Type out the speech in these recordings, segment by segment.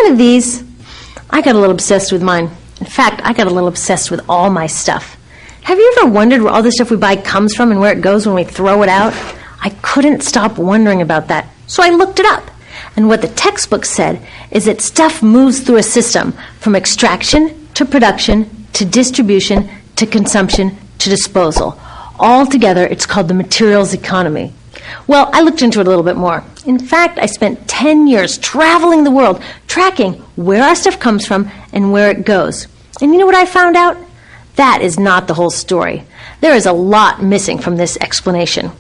Of these, I got a little obsessed with mine. In fact, I got a little obsessed with all my stuff. Have you ever wondered where all the stuff we buy comes from and where it goes when we throw it out? I couldn't stop wondering about that, so I looked it up. And what the textbook said is that stuff moves through a system from extraction to production to distribution to consumption to disposal. All together, it's called the materials economy. Well, I looked into it a little bit more. In fact, I spent 10 years traveling the world, tracking where our stuff comes from and where it goes. And you know what I found out? That is not the whole story. There is a lot missing from this explanation.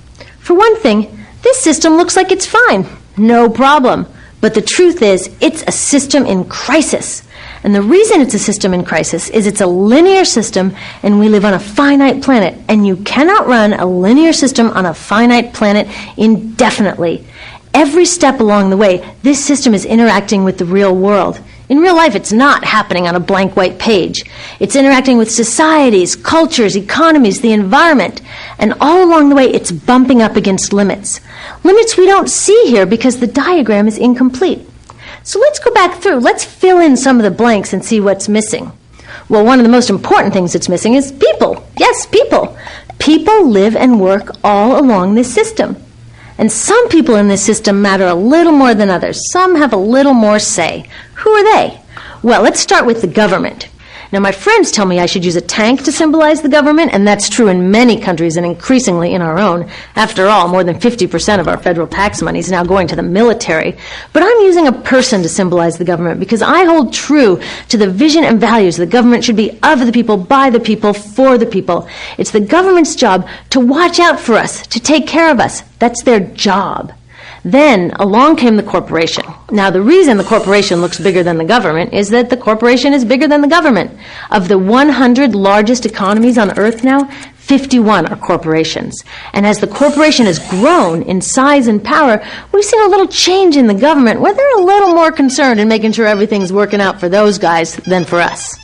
For one thing, this system looks like it's fine. No problem. But the truth is, it's a system in crisis. And the reason it's a system in crisis is it's a linear system and we live on a finite planet. And you cannot run a linear system on a finite planet indefinitely. Every step along the way, this system is interacting with the real world. In real life, it's not happening on a blank white page. It's interacting with societies, cultures, economies, the environment. And all along the way, it's bumping up against limits. Limits we don't see here because the diagram is incomplete. So let's go back through. Let's fill in some of the blanks and see what's missing. Well, one of the most important things that's missing is people. Yes, people. People live and work all along this system. And some people in this system matter a little more than others. Some have a little more say. Who are they? Well, let's start with the government. Now, my friends tell me I should use a tank to symbolize the government, and that's true in many countries and increasingly in our own. After all, more than 50% of our federal tax money is now going to the military. But I'm using a person to symbolize the government because I hold true to the vision and values the government should be of the people, by the people, for the people. It's the government's job to watch out for us, to take care of us. That's their job. Then along came the corporation. Now, the reason the corporation looks bigger than the government is that the corporation is bigger than the government. Of the 100 largest economies on Earth now, 51 are corporations. And as the corporation has grown in size and power, we've seen a little change in the government where they're a little more concerned in making sure everything's working out for those guys than for us.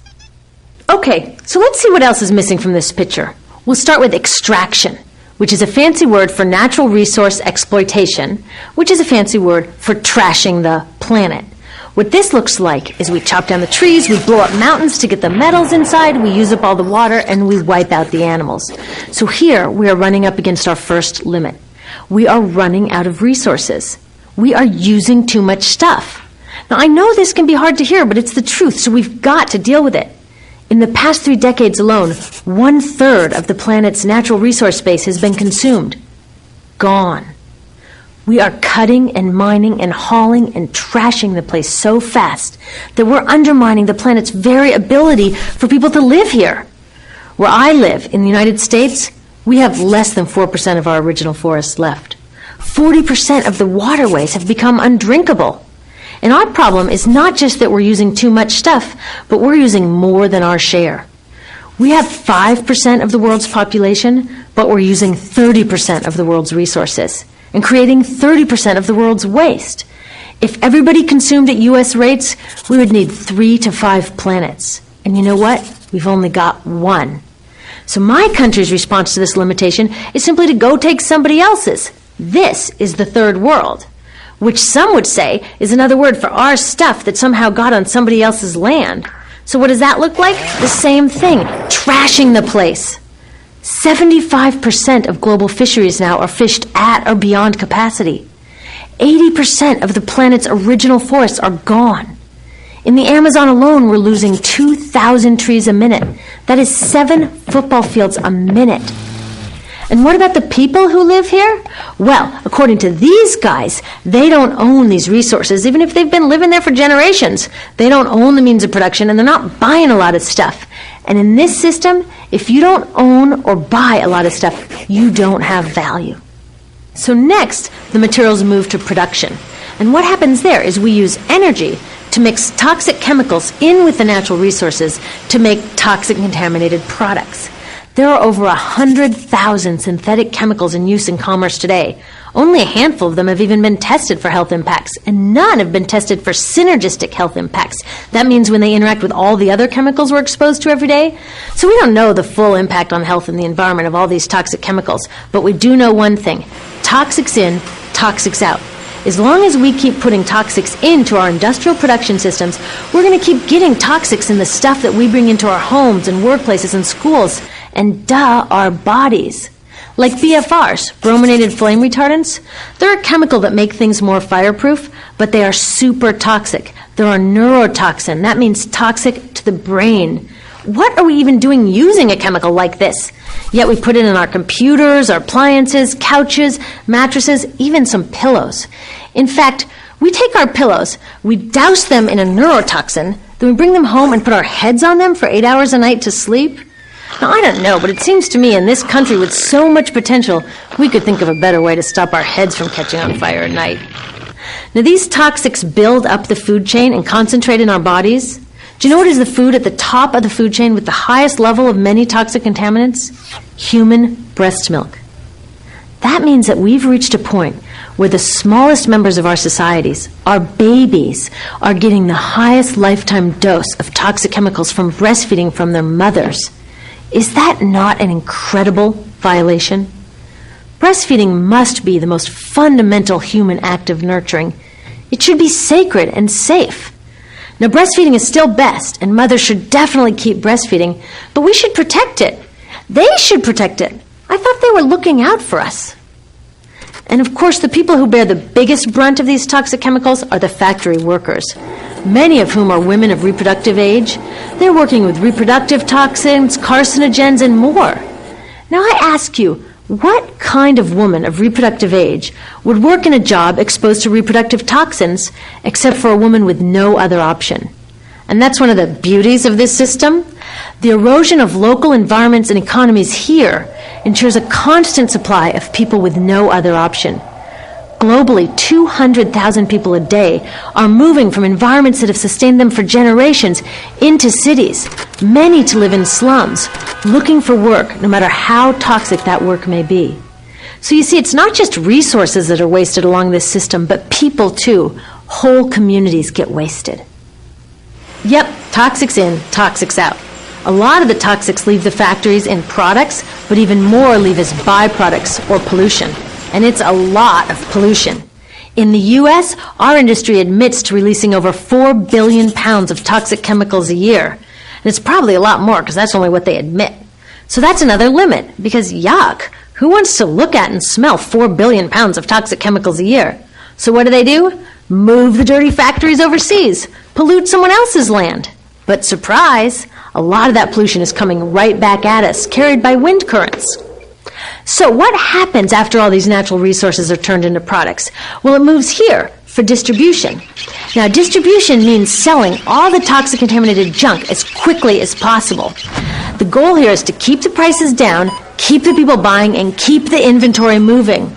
Okay, so let's see what else is missing from this picture. We'll start with extraction, which is a fancy word for natural resource exploitation, which is a fancy word for trashing the planet. What this looks like is we chop down the trees, we blow up mountains to get the metals inside, we use up all the water, and we wipe out the animals. So here we are running up against our first limit. We are running out of resources. We are using too much stuff. Now, I know this can be hard to hear, but it's the truth, so we've got to deal with it. In the past 3 decades alone, 1/3 of the planet's natural resource space has been consumed. Gone. We are cutting and mining and hauling and trashing the place so fast that we're undermining the planet's very ability for people to live here. Where I live, in the United States, we have less than 4% of our original forests left. 40% of the waterways have become undrinkable. And our problem is not just that we're using too much stuff, but we're using more than our share. We have 5% of the world's population, but we're using 30% of the world's resources and creating 30% of the world's waste. If everybody consumed at U.S. rates, we would need 3 to 5 planets. And you know what? We've only got 1. So my country's response to this limitation is simply to go take somebody else's. This is the third world, which some would say is another word for our stuff that somehow got on somebody else's land. So what does that look like? The same thing, trashing the place. 75% of global fisheries now are fished at or beyond capacity. 80% of the planet's original forests are gone. In the Amazon alone, we're losing 2,000 trees a minute. That is 7 football fields a minute. And what about the people who live here? Well, according to these guys, they don't own these resources, even if they've been living there for generations. They don't own the means of production, and they're not buying a lot of stuff. And in this system, if you don't own or buy a lot of stuff, you don't have value. So next, the materials move to production. And what happens there is we use energy to mix toxic chemicals in with the natural resources to make toxic contaminated products. There are over 100,000 synthetic chemicals in use in commerce today. Only a handful of them have even been tested for health impacts, and none have been tested for synergistic health impacts. That means when they interact with all the other chemicals we're exposed to every day. So we don't know the full impact on health and the environment of all these toxic chemicals, but we do know one thing: toxics in, toxics out. As long as we keep putting toxics into our industrial production systems, we're going to keep getting toxics in the stuff that we bring into our homes and workplaces and schools, and our bodies. Like BFRs, brominated flame retardants, they're a chemical that make things more fireproof, but they are super toxic. They're a neurotoxin. That means toxic to the brain. What are we even doing using a chemical like this? Yet we put it in our computers, our appliances, couches, mattresses, even some pillows. In fact, we take our pillows, we douse them in a neurotoxin, then we bring them home and put our heads on them for 8 hours a night to sleep. Now, I don't know, but it seems to me in this country with so much potential, we could think of a better way to stop our heads from catching on fire at night. Now, these toxics build up the food chain and concentrate in our bodies. Do you know what is the food at the top of the food chain with the highest level of many toxic contaminants? Human breast milk. That means that we've reached a point where the smallest members of our societies, our babies, are getting the highest lifetime dose of toxic chemicals from breastfeeding from their mothers. Is that not an incredible violation? Breastfeeding must be the most fundamental human act of nurturing. It should be sacred and safe. Now, breastfeeding is still best, and mothers should definitely keep breastfeeding, but we should protect it. They should protect it. I thought they were looking out for us. And of course, the people who bear the biggest brunt of these toxic chemicals are the factory workers, many of whom are women of reproductive age. They're working with reproductive toxins, carcinogens, and more. Now I ask you, what kind of woman of reproductive age would work in a job exposed to reproductive toxins except for a woman with no other option? And that's one of the beauties of this system. The erosion of local environments and economies here ensures a constant supply of people with no other option. Globally, 200,000 people a day are moving from environments that have sustained them for generations into cities, many to live in slums, looking for work, no matter how toxic that work may be. So you see, it's not just resources that are wasted along this system, but people too. Whole communities get wasted. Yep, toxics in, toxics out. A lot of the toxics leave the factories in products, but even more leave as byproducts or pollution. And it's a lot of pollution. In the U.S., our industry admits to releasing over 4 billion pounds of toxic chemicals a year. And it's probably a lot more because that's only what they admit. So that's another limit, because yuck, who wants to look at and smell 4 billion pounds of toxic chemicals a year? So what do? Move the dirty factories overseas, pollute someone else's land. But surprise, a lot of that pollution is coming right back at us, carried by wind currents. So what happens after all these natural resources are turned into products? Well, it moves here for distribution. Now, distribution means selling all the toxic contaminated junk as quickly as possible. The goal here is to keep the prices down, keep the people buying, and keep the inventory moving.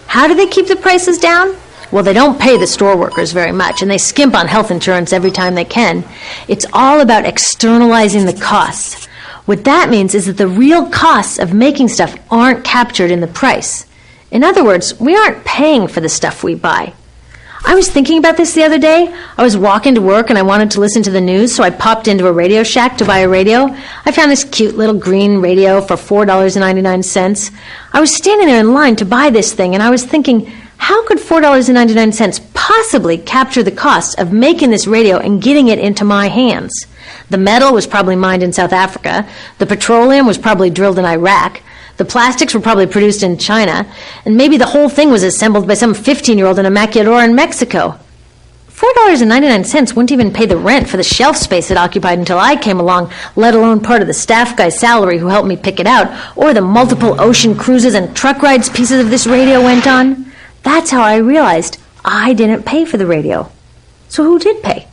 How do they keep the prices down? Well, they don't pay the store workers very much, and they skimp on health insurance every time they can. It's all about externalizing the costs. What that means is that the real costs of making stuff aren't captured in the price. In other words, we aren't paying for the stuff we buy. I was thinking about this the other day. I was walking to work and I wanted to listen to the news, so I popped into a Radio Shack to buy a radio. I found this cute little green radio for $4.99. I was standing there in line to buy this thing, and I was thinking, how could $4.99 possibly capture the cost of making this radio and getting it into my hands? The metal was probably mined in South Africa. The petroleum was probably drilled in Iraq. The plastics were probably produced in China. And maybe the whole thing was assembled by some 15-year-old in a maquiladora in Mexico. $4.99 wouldn't even pay the rent for the shelf space it occupied until I came along, let alone part of the staff guy's salary who helped me pick it out, or the multiple ocean cruises and truck rides pieces of this radio went on. That's how I realized I didn't pay for the radio. So who did pay?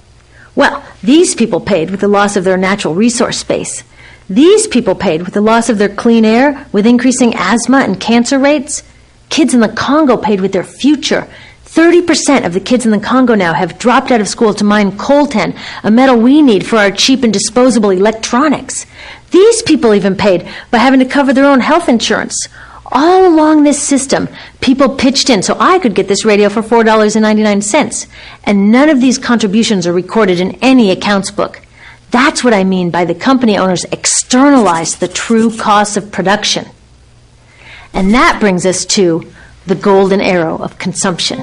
Well, these people paid with the loss of their natural resource space. These people paid with the loss of their clean air, with increasing asthma and cancer rates. Kids in the Congo paid with their future. 30% of the kids in the Congo now have dropped out of school to mine coltan, a metal we need for our cheap and disposable electronics. These people even paid by having to cover their own health insurance. All along this system, people pitched in so I could get this radio for $4.99, and none of these contributions are recorded in any accounts book. That's what I mean by the company owners externalize the true costs of production. And that brings us to the golden arrow of consumption.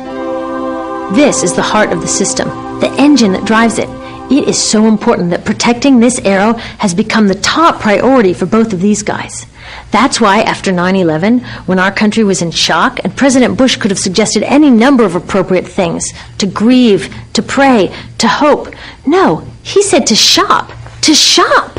This is the heart of the system, the engine that drives it. It is so important that protecting this arrow has become the top priority for both of these guys. That's why after 9/11, when our country was in shock, and President Bush could have suggested any number of appropriate things, to grieve, to pray, to hope. No, he said to shop. To shop!